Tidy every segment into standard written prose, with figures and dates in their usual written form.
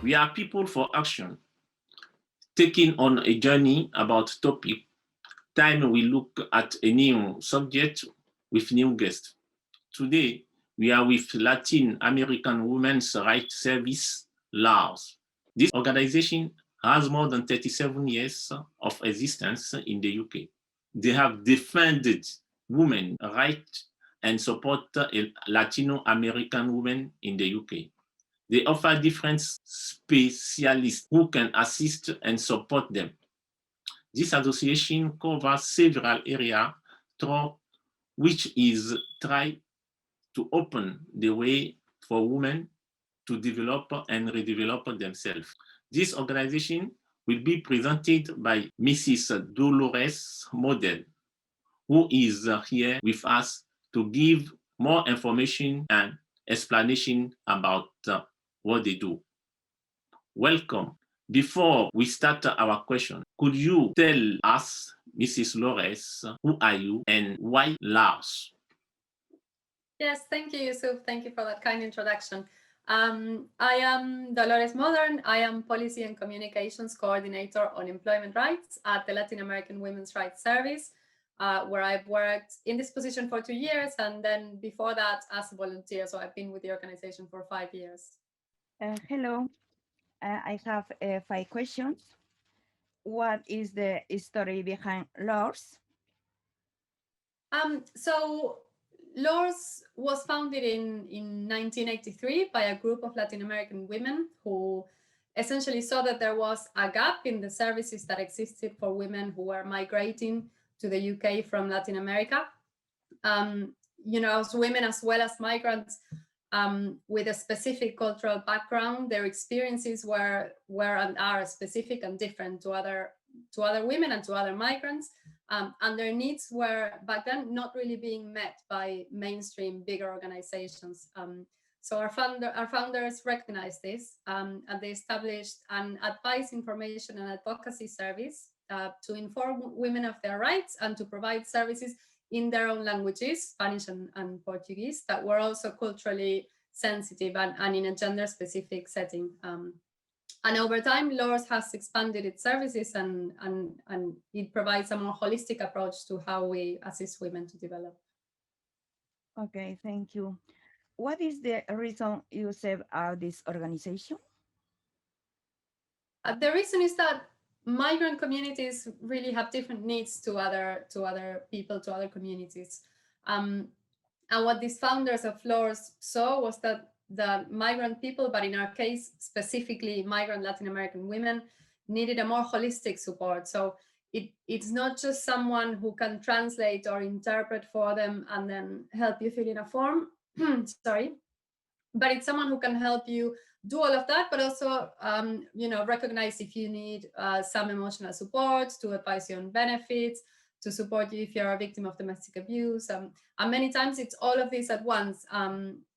We are people for action, taking on a journey about topic. Time we look at a new subject with new guests. Today, we are with Latin American Women's Rights Service, LAWRS. This organization has more than 37 years of existence in the UK. They have defended women's rights and support Latino American women in the UK. They offer different specialists who can assist and support them. This association covers several areas through which is try to open the way for women to develop and redevelop themselves. This organization will be presented by Mrs. Dolores Model, who is here with us to give more information and explanation about what they do. Welcome. Before we start our question, could you tell us, Mrs. Lores, who are you and why LAWRS? Yes, thank you, Yusuf. Thank you for that kind introduction. I am Dolores Modern. I am Policy and Communications Coordinator on Employment Rights at the Latin American Women's Rights Service, where I've worked in this position for 2 years, and then before that as a volunteer. So I've been with the organization for 5 years. Hello, I have 5 questions. What is the story behind LAWRS? So LAWRS was founded in 1983 by a group of Latin American women who essentially saw that there was a gap in the services that existed for women who were migrating to the UK from Latin America. As women as well as migrants with a specific cultural background, their experiences were and are specific and different to other women and to other migrants. And their needs were back then not really being met by mainstream bigger organizations. So our founders recognized this, and they established an advice, information, and advocacy service to inform women of their rights and to provide services in their own languages, Spanish and Portuguese, that were also culturally sensitive and in a gender-specific setting. And over time, LAWRS has expanded its services and it provides a more holistic approach to how we assist women to develop. Okay, thank you. What is the reason you set out this organization? The reason is that migrant communities really have different needs to other people, to other communities. And what these founders of LAWRS saw was that the migrant people, but in our case, specifically migrant Latin American women, needed a more holistic support. So it's not just someone who can translate or interpret for them and then help you fill in a form, sorry, but it's someone who can help you do all of that, but also, recognize if you need some emotional support, to advise you on benefits, to support you if you're a victim of domestic abuse. And many times it's all of this at once.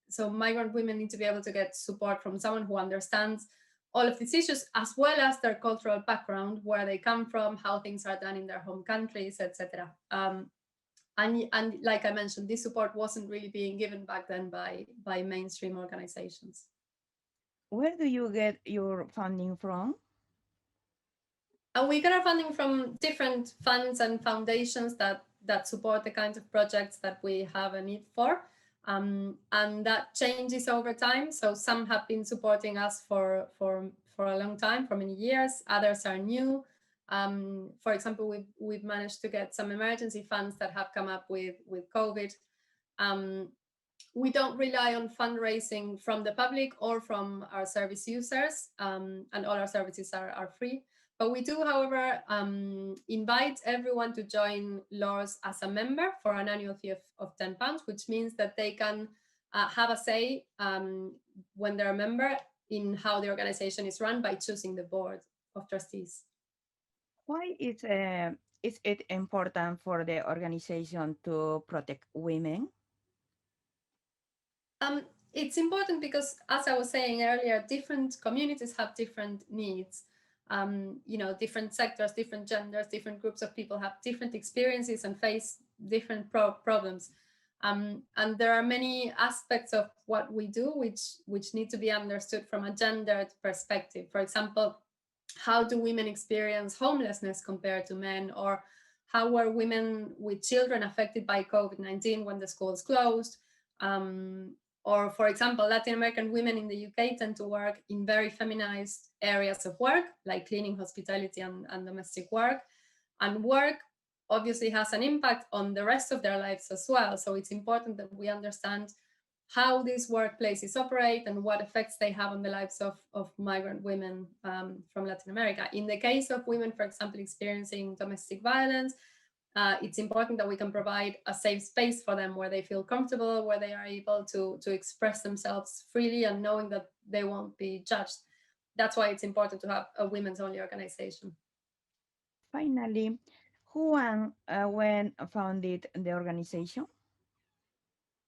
So migrant women need to be able to get support from someone who understands all of these issues, as well as their cultural background, where they come from, how things are done in their home countries, etc. And like I mentioned, this support wasn't really being given back then by mainstream organizations. Where do you get your funding from? And we get our funding from different funds and foundations that support the kinds of projects that we have a need for. And that changes over time. So some have been supporting us for a long time, for many years. Others are new. For example, we've managed to get some emergency funds that have come up with COVID. We don't rely on fundraising from the public or from our service users, and all our services are free. But we do, however, invite everyone to join LAWRS as a member for an annual fee of £10, which means that they can have a say when they're a member in how the organization is run by choosing the board of trustees. Why is it important for the organization to protect women? It's important because, as I was saying earlier, different communities have different needs. Different sectors, different genders, different groups of people have different experiences and face different problems. And there are many aspects of what we do which need to be understood from a gendered perspective. For example, how do women experience homelessness compared to men? Or how were women with children affected by COVID-19 when the schools closed? Or, for example, Latin American women in the UK tend to work in very feminized areas of work, like cleaning, hospitality, and domestic work. And work obviously has an impact on the rest of their lives as well. So it's important that we understand how these workplaces operate and what effects they have on the lives of migrant women from Latin America. In the case of women, for example, experiencing domestic violence, it's important that we can provide a safe space for them where they feel comfortable, where they are able to express themselves freely and knowing that they won't be judged. That's why it's important to have a women's only organization. Finally, who and when founded the organization?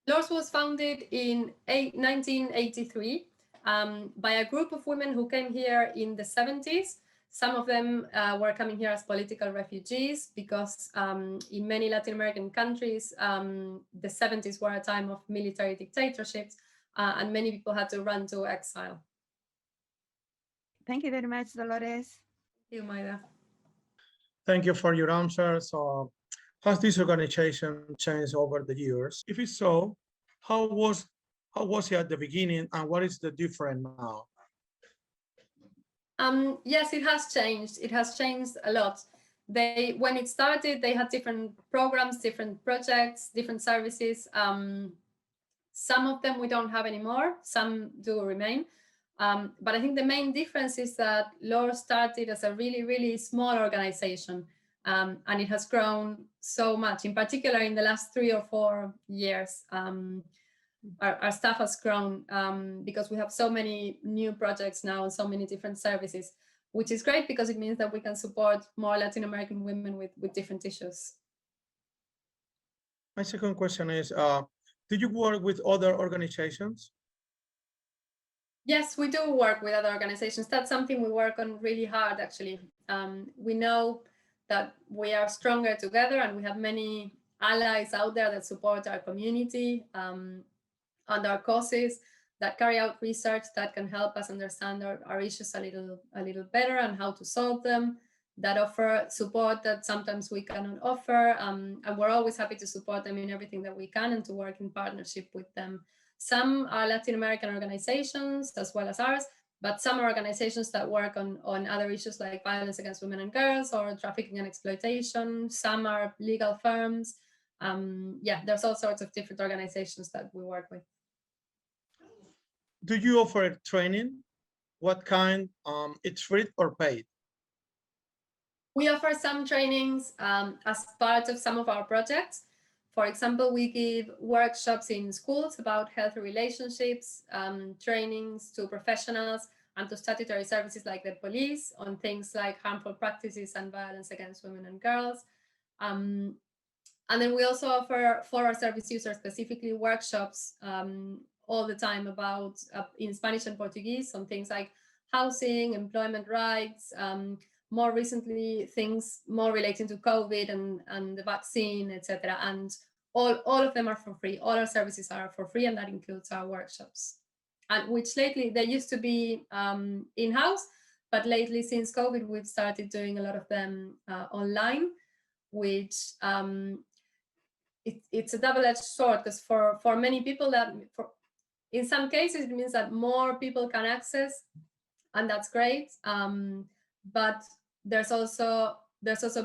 LAWRS was founded in 1983 by a group of women who came here in the 70s. Some of them were coming here as political refugees because in many Latin American countries, the 70s were a time of military dictatorships, and many people had to run to exile. Thank you very much, Dolores. Thank you, Maida. Thank you for your answer. So, has this organization changed over the years? If it's so, how was it at the beginning, and what is the difference now? Yes, it has changed. It has changed a lot. When it started, they had different programs, different projects, different services. Some of them we don't have anymore. Some do remain. But I think the main difference is that LAWRS started as a really, really small organization, and it has grown so much. In particular, in the last 3 or 4 years, our staff has grown because we have so many new projects now and so many different services, which is great because it means that we can support more Latin American women with different issues. My second question is, do you work with other organizations? Yes, we do work with other organizations. That's something we work on really hard, actually. We know that we are stronger together and we have many allies out there that support our community and our causes, that carry out research that can help us understand our issues a little better and how to solve them, that offer support that sometimes we cannot offer. And we're always happy to support them in everything that we can and to work in partnership with them. Some are Latin American organizations as well as ours, but some are organizations that work on other issues like violence against women and girls or trafficking and exploitation. Some are legal firms. Yeah, there's all sorts of different organizations that we work with. Do you offer training? What kind? It's free or paid? We offer some trainings as part of some of our projects. For example, we give workshops in schools about healthy relationships, trainings to professionals and to statutory services like the police on things like harmful practices and violence against women and girls. And then we also offer for our service users specifically workshops all the time about in Spanish and Portuguese on things like housing, employment rights, more recently things more relating to COVID and the vaccine, etc. And all of them are for free. All our services are for free, and that includes our workshops. And which lately they used to be in-house, but lately since COVID, we've started doing a lot of them online, which it's a double-edged sword because for many people in some cases it means that more people can access, and that's great. But there's also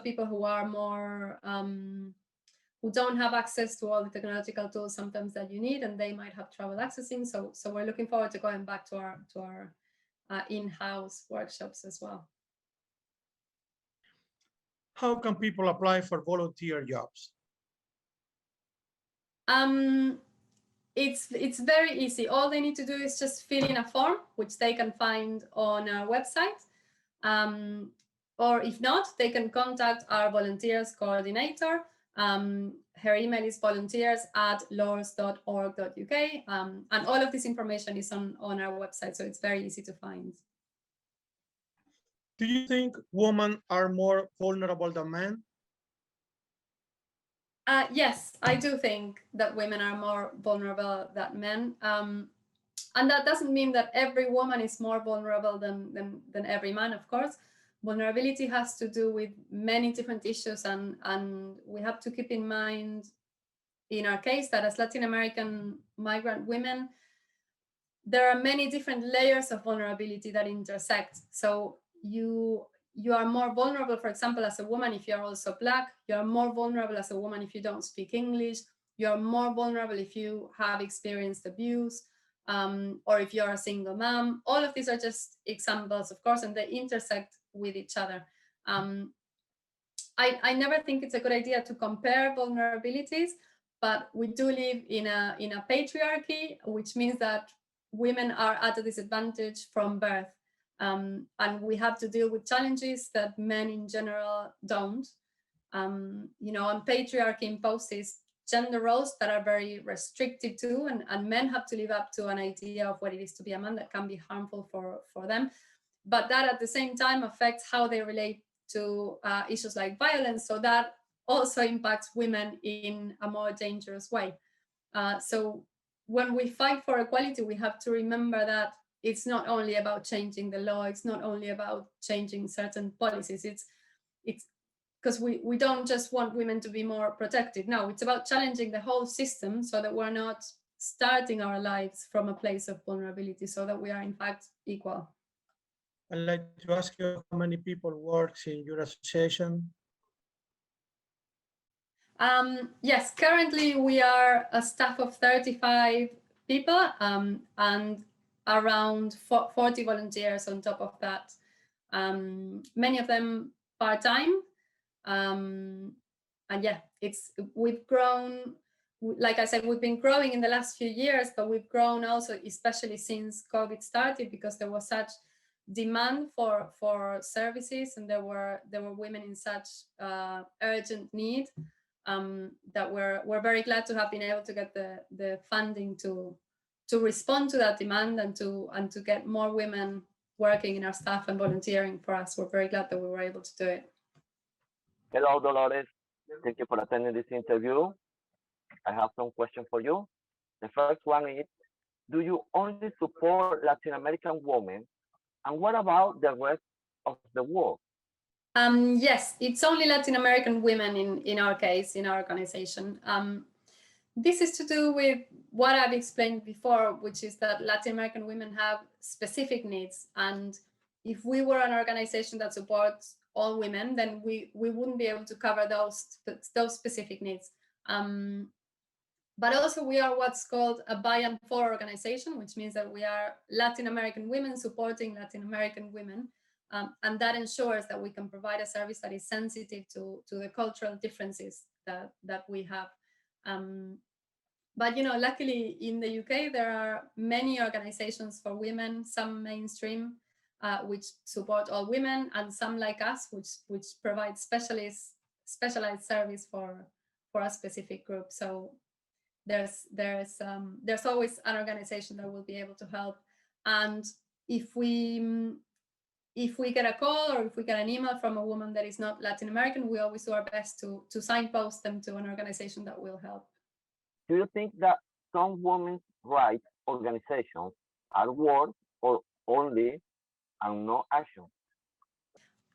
people who are more who don't have access to all the technological tools sometimes that you need, and they might have trouble accessing. So we're looking forward to going back to our in-house workshops as well. How can people apply for volunteer jobs? It's very easy. All they need to do is just fill in a form, which they can find on our website. Or if not, they can contact our volunteers coordinator. Her email is volunteers@lawrs.org.uk. And all of this information is on our website, so it's very easy to find. Do you think women are more vulnerable than men? Yes, I do think that women are more vulnerable than men. And that doesn't mean that every woman is more vulnerable than every man, of course. Vulnerability has to do with many different issues, and we have to keep in mind, in our case, that as Latin American migrant women, there are many different layers of vulnerability that intersect. So you are more vulnerable, for example, as a woman if you are also Black. You are more vulnerable as a woman if you don't speak English. You are more vulnerable if you have experienced abuse, or if you're a single mom. All of these are just examples, of course, and they intersect with each other. I never think it's a good idea to compare vulnerabilities, but we do live in a patriarchy, which means that women are at a disadvantage from birth. And we have to deal with challenges that men in general don't. And patriarchy imposes gender roles that are very restrictive too, and men have to live up to an idea of what it is to be a man that can be harmful for them. But that at the same time affects how they relate to issues like violence. So that also impacts women in a more dangerous way. So when we fight for equality, we have to remember that it's not only about changing the law, it's not only about changing certain policies, it's because we don't just want women to be more protected. No, it's about challenging the whole system so that we're not starting our lives from a place of vulnerability, so that we are in fact equal. I'd like to ask you how many people works in your association? Yes, currently we are a staff of 35 people, and around 40 volunteers on top of that. Many of them part-time. And yeah, we've grown, like I said, we've been growing in the last few years, but we've grown also, especially since COVID started, because there was such demand for services, and there were women in such urgent need, that we're very glad to have been able to get the funding to respond to that demand, and to get more women working in our staff and volunteering for us. We're very glad that we were able to do it. Hello, Dolores. Thank you for attending this interview. I have some questions for you. The first one is, do you only support Latin American women? And what about the rest of the world? Yes, it's only Latin American women in our case, in our organization. This is to do with what I've explained before, which is that Latin American women have specific needs. And if we were an organization that supports all women, then we wouldn't be able to cover those specific needs. But also we are what's called a by and for organization, which means that we are Latin American women supporting Latin American women. And that ensures that we can provide a service that is sensitive to the cultural differences that we have. But luckily in the UK, there are many organizations for women, some mainstream, which support all women, and some like us, which provide specialized service for a specific group. So there's always an organization that will be able to help. And if we get a call, or if we get an email from a woman that is not Latin American, we always do our best to signpost them to an organization that will help. Do you think that some women's rights organizations are words or only and no action?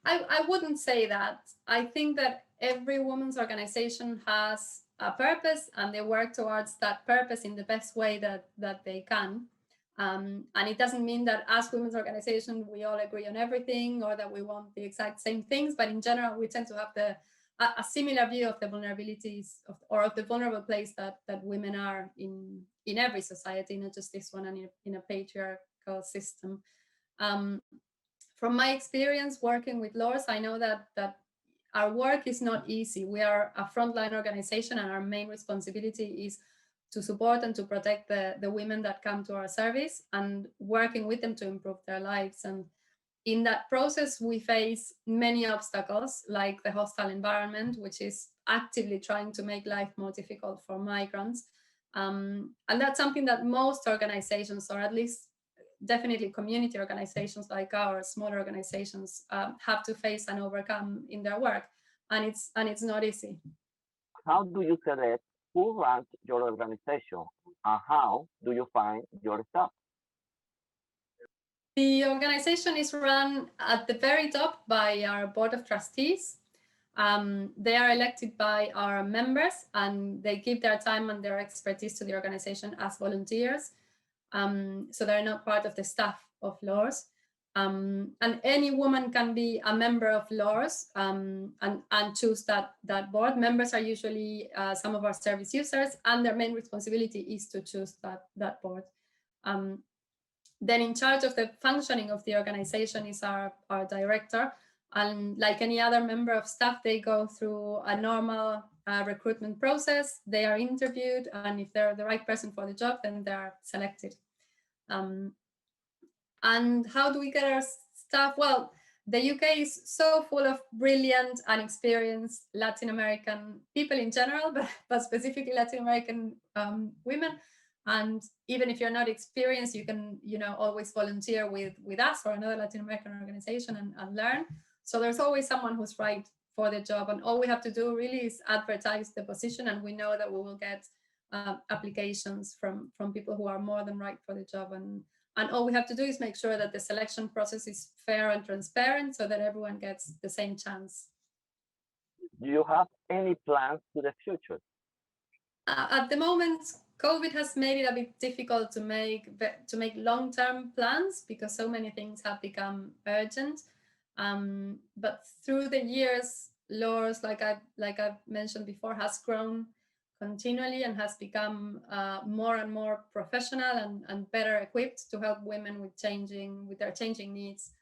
I wouldn't say that. I think that every women's organization has a purpose, and they work towards that purpose in the best way that they can. And it doesn't mean that as women's organization, we all agree on everything, or that we want the exact same things. But in general, we tend to have a similar view of the vulnerabilities of the vulnerable place that women are in every society, not just this one, and in a patriarchal system. From my experience working with LAWRS, I know that our work is not easy. We are a frontline organization, and our main responsibility is to support and to protect the women that come to our service, and working with them to improve their lives. And in that process, we face many obstacles, like the hostile environment, which is actively trying to make life more difficult for migrants. And that's something that most organizations, or at least definitely community organizations like ours, smaller organizations, have to face and overcome in their work, and it's not easy. how do you select who runs your organization, and how do you find your staff? The organization is run at the very top by our board of trustees. They are elected by our members, and they give their time and their expertise to the organization as volunteers. So they're not part of the staff of LAWRS. And any woman can be a member of LAWRS and choose that board. Members are usually some of our service users, and their main responsibility is to choose that board. Then in charge of the functioning of the organization is our director. And like any other member of staff, they go through a normal recruitment process. They are interviewed, and if they're the right person for the job, then they're selected. And how do we get our staff? Well, the UK is so full of brilliant and experienced Latin American people in general, but specifically Latin American women. And even if you're not experienced, you can, always volunteer with us or another Latin American organization and learn. So there's always someone who's right for the job, and all we have to do really is advertise the position, and we know that we will get applications from people who are more than right for the job. And all we have to do is make sure that the selection process is fair and transparent so that everyone gets the same chance. Do you have any plans to the future? At the moment, COVID has made it a bit difficult to make long-term plans because so many things have become urgent. But through the years, LAWRS, like I've mentioned before, has grown continually and has become more and more professional and better equipped to help women with their changing needs.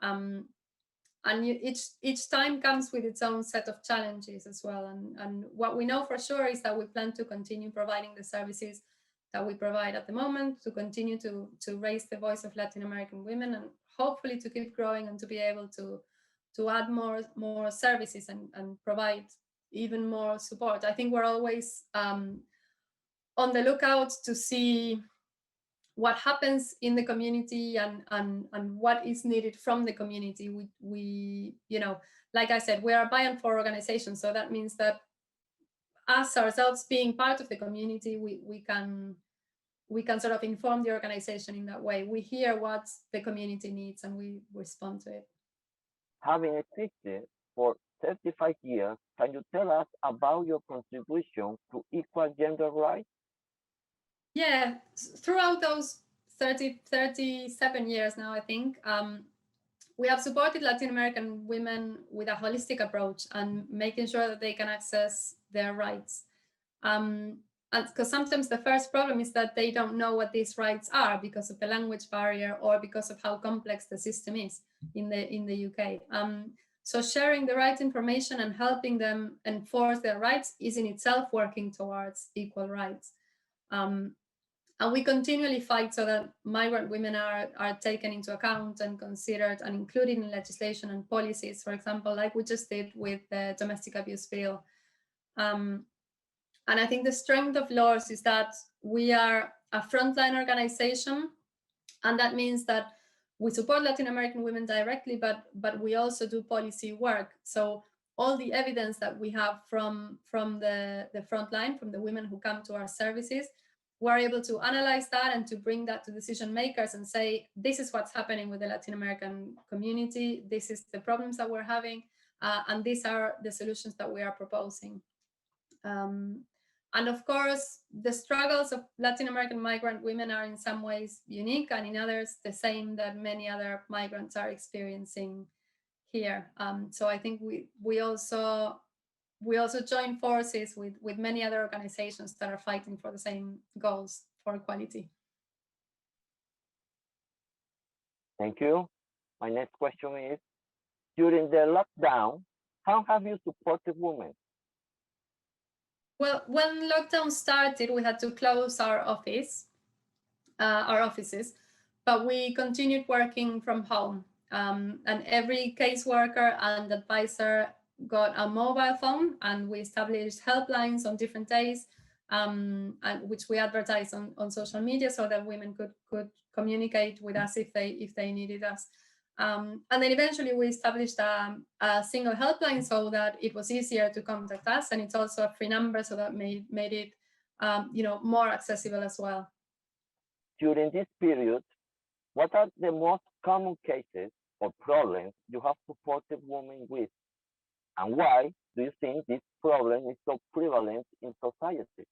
And each time comes with its own set of challenges as well. And what we know for sure is that we plan to continue providing the services that we provide at the moment, to continue to raise the voice of Latin American women, and hopefully to keep growing and to be able to add more services and provide even more support. I think we're always on the lookout to see what happens in the community and what is needed from the community. We like I said, we are a by and for organization, so that means that us ourselves being part of the community, we can sort of inform the organization in that way. We hear what the community needs and we respond to it. Having existed for 35 years, can you tell us about your contribution to equal gender rights? Yeah, throughout those 37 years now, I think, we have supported Latin American women with a holistic approach and making sure that they can access their rights. And because sometimes the first problem is that they don't know what these rights are because of the language barrier or because of how complex the system is in the UK. So sharing the right information and helping them enforce their rights is in itself working towards equal rights. And we continually fight so that migrant women are taken into account and considered and included in legislation and policies, for example, like we just did with the domestic abuse bill. And I think the strength of LAWRS is that we are a frontline organization, and that means that we support Latin American women directly, but we also do policy work. So all the evidence that we have from the front line, from the women who come to our services, we're able to analyze that and to bring that to decision makers and say, this is what's happening with the Latin American community, this is the problems that we're having, and these are the solutions that we are proposing. And of course, the struggles of Latin American migrant women are in some ways unique, and in others the same that many other migrants are experiencing here. So I think we also join forces with many other organizations that are fighting for the same goals for equality. Thank you. My next question is, during the lockdown, how have you supported women? Well, when lockdown started, we had to close our offices, but we continued working from home. And every caseworker and advisor got a mobile phone, and we established helplines on different days, and which we advertised on social media so that women could communicate with us if they needed us. And then eventually we established a single helpline so that it was easier to contact us, and it's also a free number, so that made it more accessible as well. During this period, what are the most common cases or problems you have supported women with? And why do you think this problem is so prevalent in society?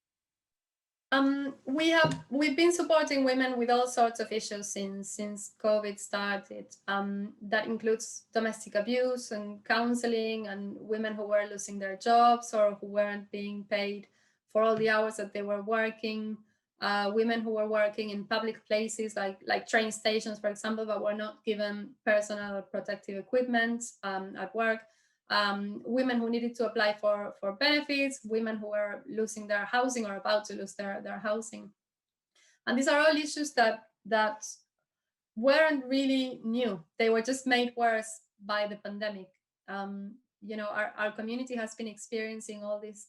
We've been supporting women with all sorts of issues since COVID started. That includes domestic abuse and counseling, and women who were losing their jobs or who weren't being paid for all the hours that they were working. Women who were working in public places like train stations, for example, but were not given personal protective equipment at work. Women who needed to apply for benefits, women who were losing their housing or about to lose their housing. And these are all issues that weren't really new. They were just made worse by the pandemic. Our community has been experiencing all these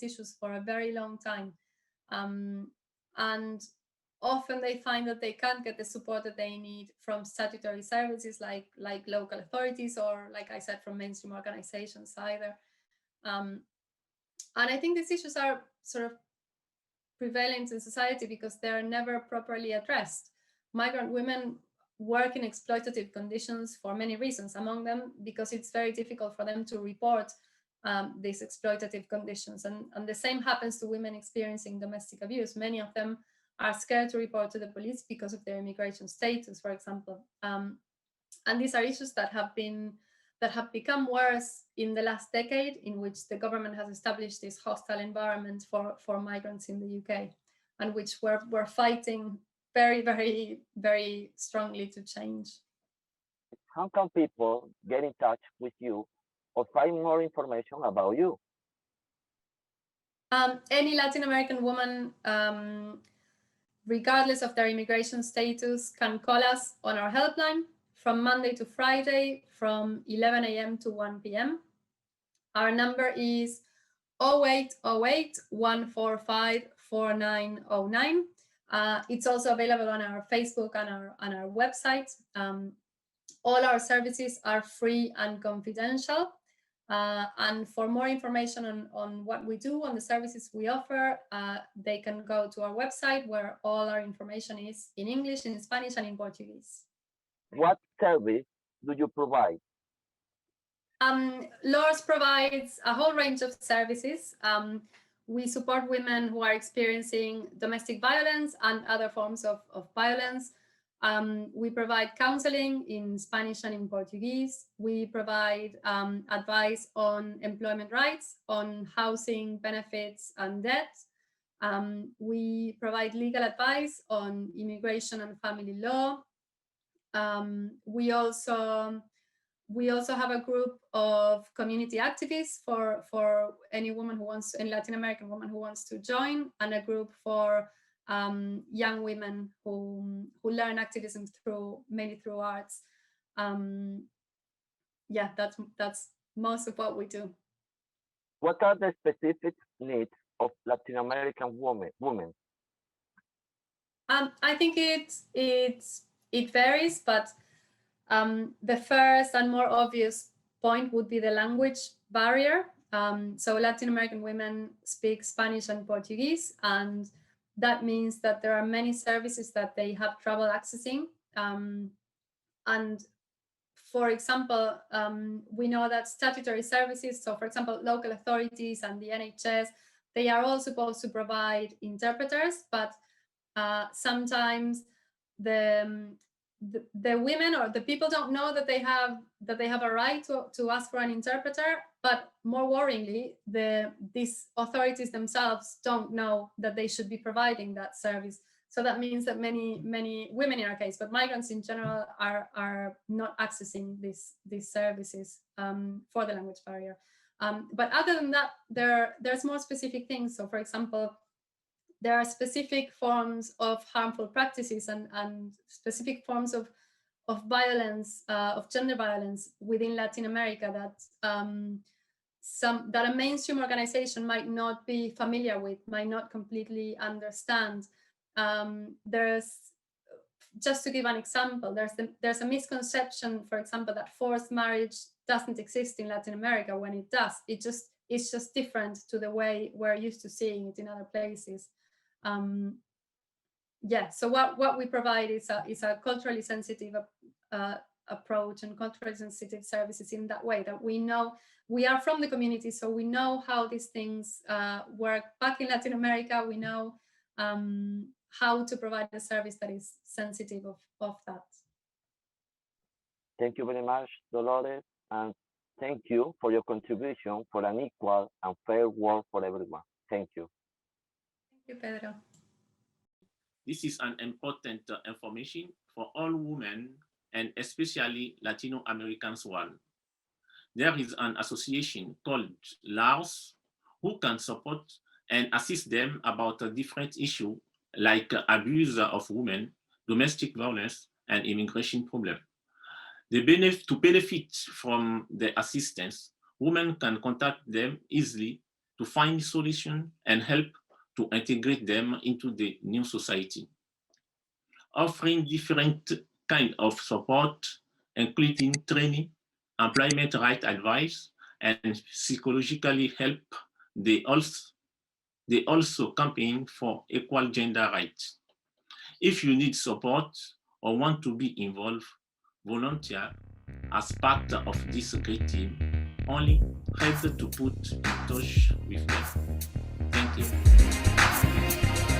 issues for a very long time. And often they find that they can't get the support that they need from statutory services like local authorities, or, like I said, from mainstream organizations either. And I think these issues are sort of prevalent in society because they're never properly addressed. Migrant women work in exploitative conditions for many reasons, among them because it's very difficult for them to report these exploitative conditions. And the same happens to women experiencing domestic abuse. Many of them are scared to report to the police because of their immigration status, for example. And these are issues that have become worse in the last decade, in which the government has established this hostile environment for migrants in the UK, and which we're fighting very, very, very strongly to change. How can people get in touch with you or find more information about you? Any Latin American woman, regardless of their immigration status, can call us on our helpline from Monday to Friday from 11 a.m. to 1 p.m. Our number is 0808 145 4909. It's also available on our Facebook and our website. All our services are free and confidential. And for more information on what we do, on the services we offer, they can go to our website, where all our information is in English, in Spanish, and in Portuguese. What service do you provide? LAWRS provides a whole range of services. We support women who are experiencing domestic violence and other forms of violence. We provide counseling in Spanish and in Portuguese. We provide advice on employment rights, on housing benefits and debt. We provide legal advice on immigration and family law. We also have a group of community activists for any woman who wants, any Latin American woman who wants to join, and a group for young women who learn activism mainly through arts. Yeah, that's most of what we do. What are the specific needs of Latin American women? I think it varies, but the first and more obvious point would be the language barrier. So Latin American women speak Spanish and Portuguese, and that means that there are many services that they have trouble accessing. And for example, we know that statutory services, so for example, local authorities and the NHS, they are all supposed to provide interpreters, but sometimes the women or the people don't know that they have a right to ask for an interpreter. But more worryingly, these authorities themselves don't know that they should be providing that service. So that means that many women in our case, but migrants in general, are not accessing these services for the language barrier. But other than that, there's more specific things. So for example, there are specific forms of harmful practices and specific forms of violence, of gender violence within Latin America that a mainstream organization might not be familiar with, might not completely understand. There's, just to give an example, there's a misconception, for example, that forced marriage doesn't exist in Latin America when it does. It's just different to the way we're used to seeing it in other places. Yeah, so what we provide is a culturally sensitive approach and culturally sensitive services in that way, that we know we are from the community, so we know how these things work back in Latin America. We know how to provide a service that is sensitive of that. Thank you very much, Dolores, and thank you for your contribution for an equal and fair world for everyone. Thank you. Thank you, Pedro. This is an important information for all women and especially Latino Americans one. There is an association called LAWRS who can support and assist them about a different issue like abuse of women, domestic violence, and immigration problem. To benefit from the assistance, women can contact them easily to find solutions and help to integrate them into the new society. Offering different kinds of support, including training, employment right advice, and psychologically help, they also campaign for equal gender rights. If you need support or want to be involved, volunteer as part of this great team. Only help to put in touch with them. Thank you.